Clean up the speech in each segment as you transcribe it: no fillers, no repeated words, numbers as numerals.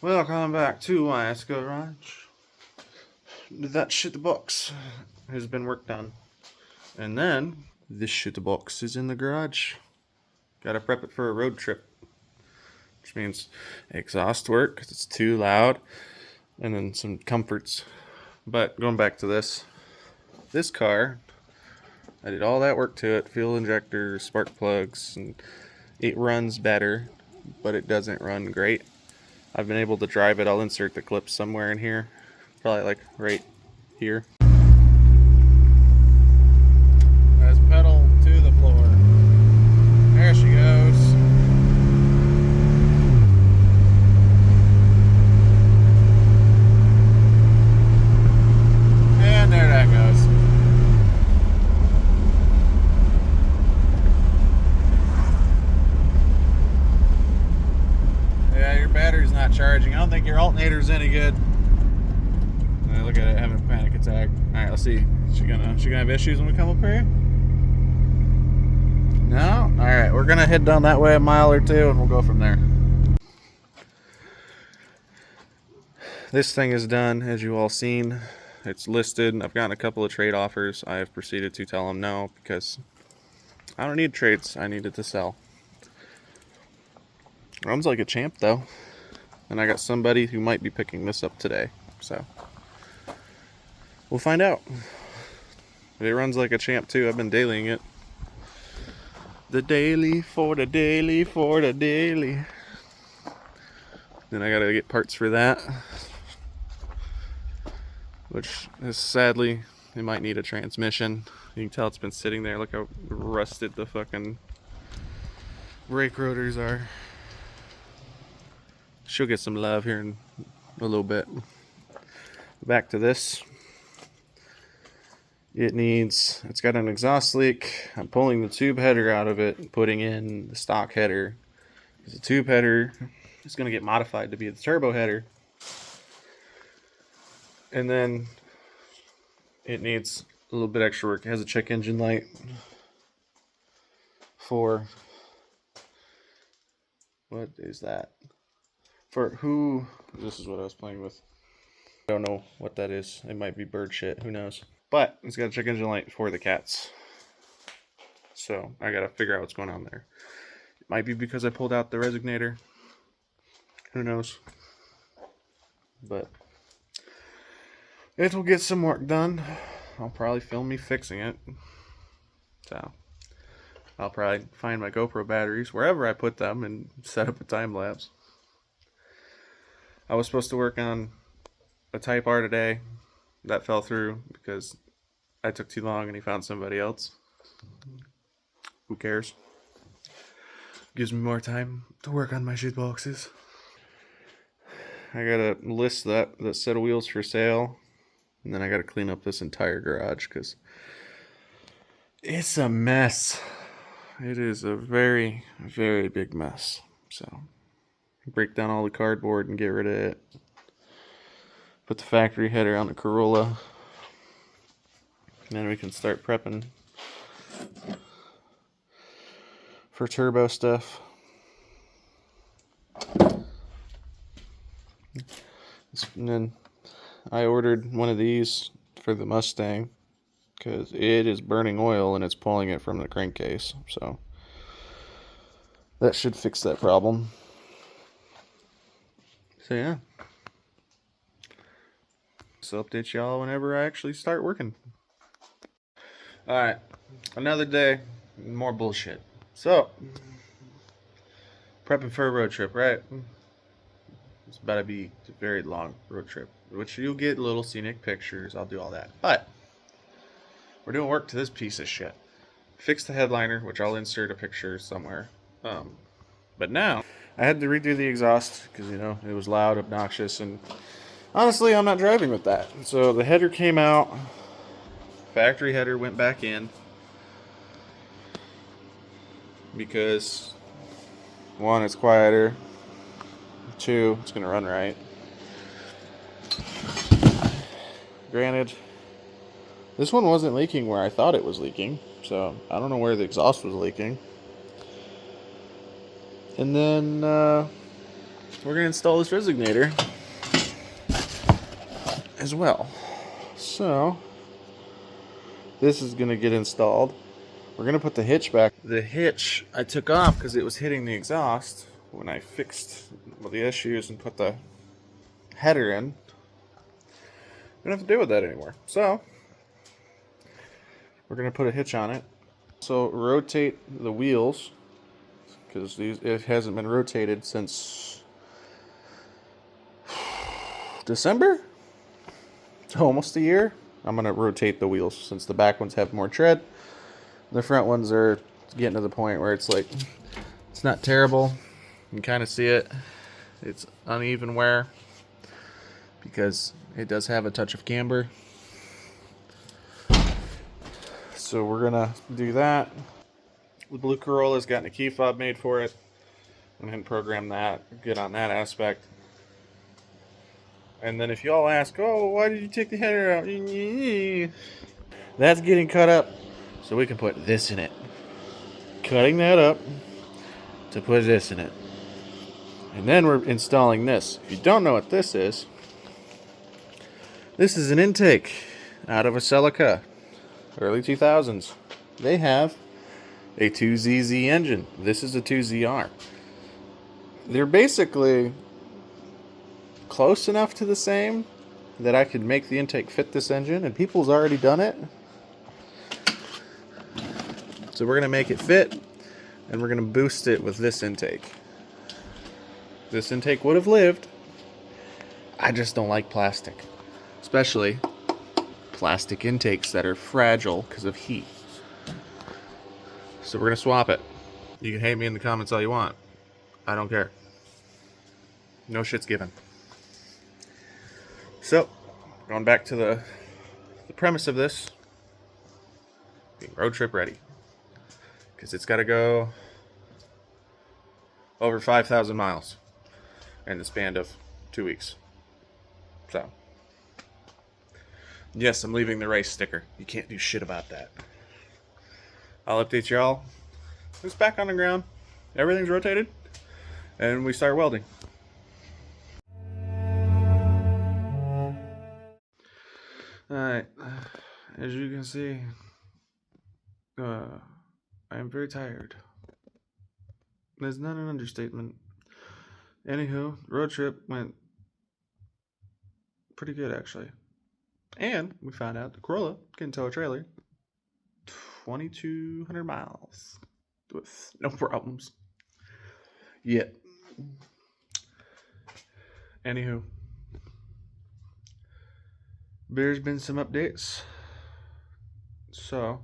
Welcome back to YS Garage. That shit box has been worked on. And then this shit box is in the garage. Gotta prep it for a road trip. Which means exhaust work because it's too loud. And then some comforts. But going back to this car, I did all that work to it. Fuel injectors, spark plugs, and it runs better, but it doesn't run great. I've been able to drive it. I'll insert the clips somewhere in here. Probably like right here. As pedal to the floor. There she goes. And there that goes. Yeah, your battery's not charging. I don't think your alternator's any good. Look at it having a panic attack. Alright, let's see. She gonna have issues when we come up here? No? Alright, we're gonna head down that way a mile or two and we'll go from there. This thing is done, as you all seen. It's listed. I've gotten a couple of trade offers. I have proceeded to tell them no because I don't need trades. I need it to sell. Runs like a champ though. And I got somebody who might be picking this up today. So we'll find out. It runs like a champ too. I've been dailying it. The daily for the daily for the daily. Then I gotta get parts for that. Which is sadly, it might need a transmission. You can tell it's been sitting there. Look how rusted the fucking brake rotors are. She'll get some love here in a little bit. Back to this. It's got an exhaust leak. I'm pulling the tube header out of it and putting in the stock header. The tube header is going to get modified to be the turbo header. And then it needs a little bit extra work. It has a check engine light for, what is that? For who, this is what I was playing with. I don't know what that is. It might be bird shit, who knows. But it's got a check engine light for the cats. So I gotta figure out what's going on there. It might be because I pulled out the resignator. Who knows? But it will get some work done. I'll probably film me fixing it. So I'll probably find my GoPro batteries wherever I put them and set up a time lapse. I was supposed to work on a Type R today. That fell through because I took too long and he found somebody else. Who cares? Gives me more time to work on my shit boxes. I gotta list that set of wheels for sale. And then I gotta clean up this entire garage because it's a mess. It is a very, very big mess. So break down all the cardboard and get rid of it. Put the factory header on the Corolla. And then we can start prepping for turbo stuff. And then I ordered one of these for the Mustang because it is burning oil and it's pulling it from the crankcase. So that should fix that problem. So yeah. So update y'all whenever I actually start working. Alright, another day, more bullshit. So, prepping for a road trip, right? It's about to be a very long road trip, which you'll get little scenic pictures. I'll do all that. But, we're doing work to this piece of shit. Fix the headliner, which I'll insert a picture somewhere. But now, I had to redo the exhaust because, it was loud, obnoxious, and honestly, I'm not driving with that. So the header came out. Factory header went back in. Because, one, it's quieter. Two, it's going to run right. Granted, this one wasn't leaking where I thought it was leaking. So I don't know where the exhaust was leaking. And then we're going to install this resignator as well. So this is going to get installed. We're going to put the hitch back. The hitch I took off because it was hitting the exhaust when I fixed the issues and put the header in. We don't have to deal with that anymore. So we're going to put a hitch on it. So rotate the wheels, because it hasn't been rotated since December? So almost a year. I'm going to rotate the wheels since the back ones have more tread. The front ones are getting to the point where it's like, it's not terrible. You can kind of see it. It's uneven wear because it does have a touch of camber. So we're going to do that. The blue Corolla's gotten a key fob made for it. I'm going to program that, get on that aspect. And then if you all ask, oh, why did you take the header out? That's getting cut up so we can put this in it. Cutting that up to put this in it. And then we're installing this. If you don't know what this is an intake out of a Celica, early 2000s. They have a 2ZZ engine. This is a 2ZR. They're basically close enough to the same that I could make the intake fit this engine, and people's already done it. So we're going to make it fit, and we're going to boost it with this intake. This intake would have lived. I just don't like plastic, especially plastic intakes that are fragile because of heat. So we're going to swap it. You can hate me in the comments all you want. I don't care. No shit's given. So, going back to the premise of this, being road trip ready. Because it's got to go over 5,000 miles in the span of 2 weeks. So, yes, I'm leaving the race sticker. You can't do shit about that. I'll update y'all. It's back on the ground. Everything's rotated. And we start welding. Alright. As you can see, I am very tired. That's not an understatement. Anywho, road trip went pretty good, actually. And we found out the Corolla can tow a trailer 2,200 miles with no problems. Yet. Anywho, there's been some updates. So,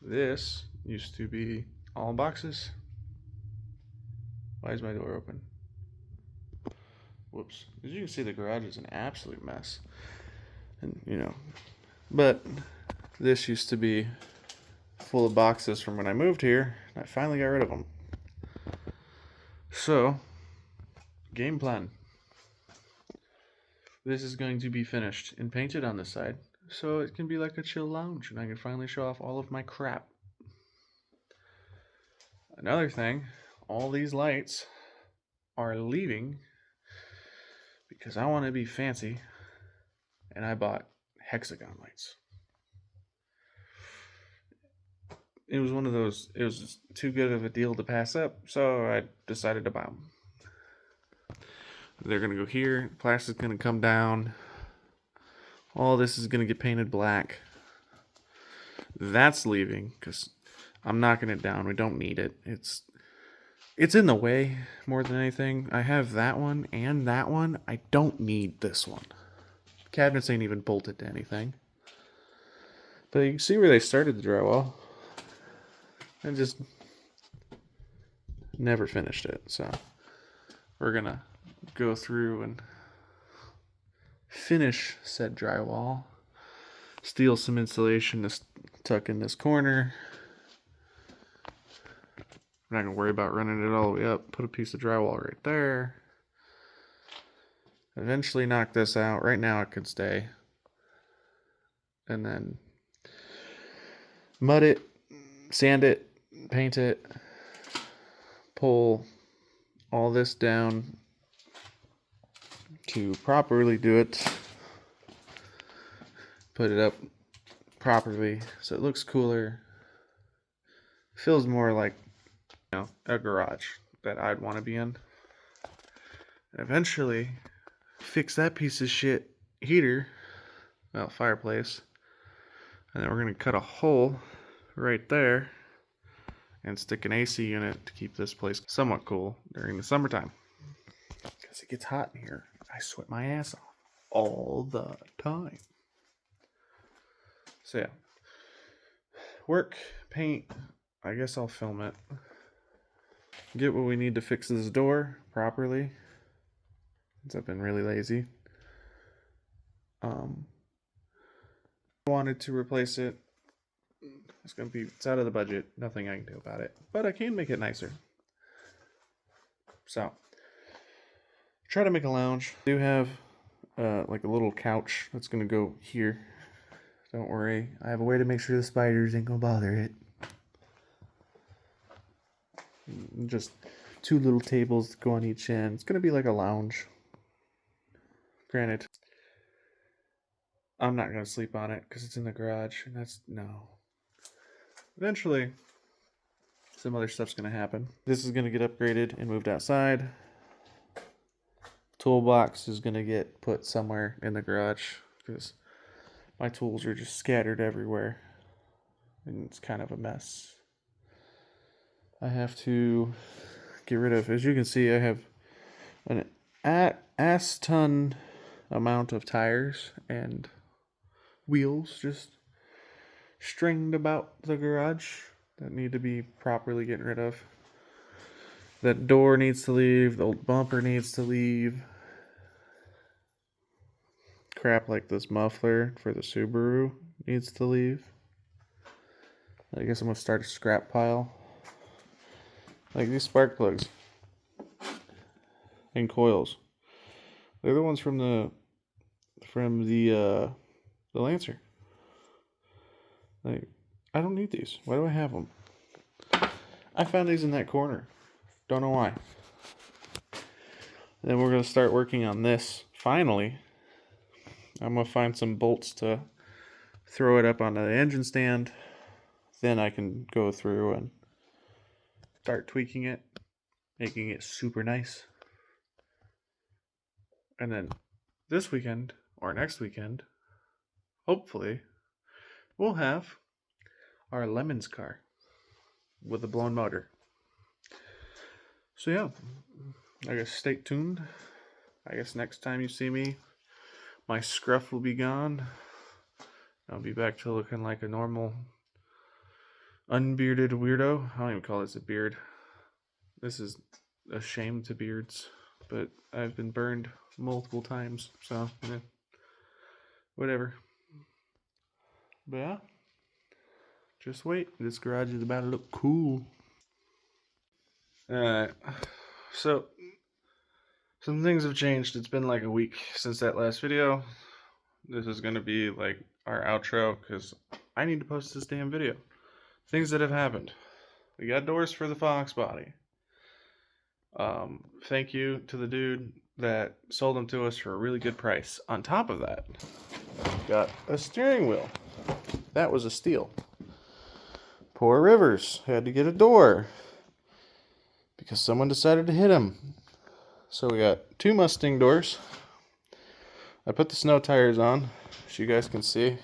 this used to be all boxes. Why is my door open? Whoops. As you can see, the garage is an absolute mess. And, but this used to be full of boxes from when I moved here, and I finally got rid of them. So, game plan. This is going to be finished and painted on this side, so it can be like a chill lounge, and I can finally show off all of my crap. Another thing, all these lights are leaving because I want to be fancy, and I bought hexagon lights. It was one of those, it was just too good of a deal to pass up, so I decided to buy them. They're going to go here, plastic's going to come down, all this is going to get painted black. That's leaving because I'm knocking it down. We don't need it. It's in the way more than anything. I have that one and that one. I don't need this one. Cabinets ain't even bolted to anything. But you can see where they started the drywall. And just never finished it. So we're going to go through and finish said drywall. Steal some insulation to tuck in this corner. I'm not going to worry about running it all the way up. Put a piece of drywall right there. Eventually knock this out. Right now it can stay. And then mud it, sand it, paint it, pull all this down to properly do it. Put it up properly so it looks cooler. Feels more like, you know, a garage that I'd want to be in. And eventually fix that piece of shit heater, well, fireplace. And then we're going to cut a hole right there and stick an AC unit to keep this place somewhat cool during the summertime. Because it gets hot in here. I sweat my ass off all the time. So yeah. Work, paint, I guess I'll film it. Get what we need to fix this door properly. Since I've been really lazy. I wanted to replace it. It's out of the budget. Nothing I can do about it. But I can make it nicer. So, try to make a lounge. I do have like a little couch that's gonna go here. Don't worry. I have a way to make sure the spiders ain't gonna bother it. Just 2 little tables that go on each end. It's gonna be like a lounge. Granted, I'm not gonna sleep on it because it's in the garage, and no. Eventually, some other stuff's gonna happen. This is gonna get upgraded and moved outside. Toolbox is gonna get put somewhere in the garage because my tools are just scattered everywhere, and it's kind of a mess. I have to get rid of, as you can see, I have an ass ton amount of tires and wheels just stringed about the garage that need to be properly getting rid of. That door needs to leave. The old bumper needs to leave. Crap like this muffler for the Subaru needs to leave. I guess I'm gonna start a scrap pile. Like these spark plugs and coils. They're the ones from the Lancer. Like, I don't need these. Why do I have them? I found these in that corner. Don't know why. Then we're going to start working on this. Finally, I'm going to find some bolts to throw it up onto the engine stand. Then I can go through and start tweaking it, making it super nice. And then this weekend, or next weekend, hopefully, we'll have our Lemons car with a blown motor. So yeah, I guess stay tuned. I guess next time you see me, my scruff will be gone. I'll be back to looking like a normal unbearded weirdo. I don't even call this a beard. This is a shame to beards, but I've been burned multiple times, so whatever. But yeah, just wait. This garage is about to look cool. So some things have changed. It's been like a week since that last video. This is gonna be like our outro because I need to post this damn video. Things that have happened. We got doors for the Fox body. Thank you to the dude that sold them to us for a really good price. On top of that, got a steering wheel. That was a steal. Poor Rivers had to get a door because someone decided to hit him. So we got 2 Mustang doors. I put the snow tires on, as you guys can see.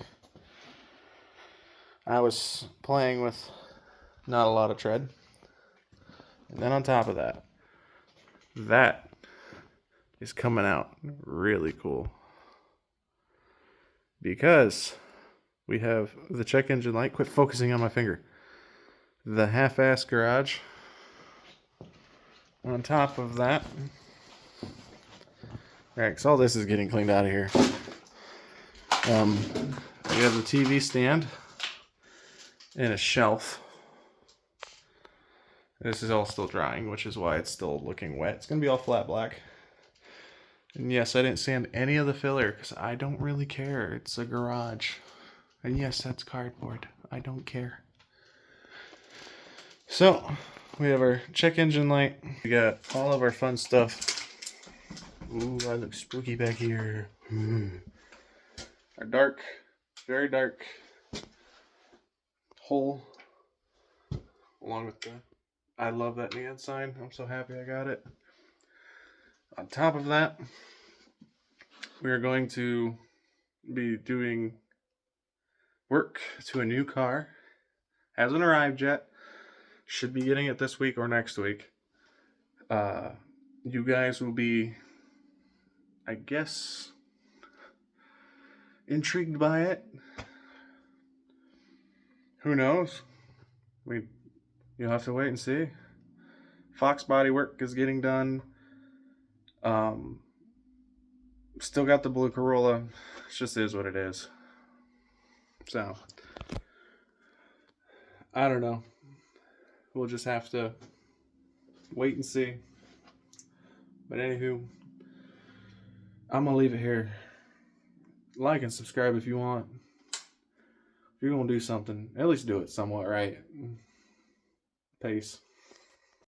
I was playing with not a lot of tread. And then on top of that, that is coming out really cool. Because we have the check engine light. Quit focusing on my finger. The half-ass garage. On top of that, right, because all this is getting cleaned out of here. We have the TV stand and a shelf. This is all still drying, which is why it's still looking wet. It's going to be all flat black. And yes, I didn't sand any of the filler because I don't really care. It's a garage. And yes, that's cardboard. I don't care. So, we have our check engine light. We got all of our fun stuff Ooh, I look spooky back here. Our dark, very dark hole, along with the I love that neon sign. I'm so happy I got it. On top of that, we are going to be doing work to a new car. Hasn't arrived yet. Should be getting it this week or next week. You guys will be, I guess, intrigued by it. Who knows? You'll have to wait and see. Fox body work is getting done. Still got the blue Corolla. It just is what it is. So, I don't know. We'll just have to wait and see. But anywho, I'm gonna leave it here. Like and subscribe if you want. If you're gonna do something, at least do it somewhat right. Peace.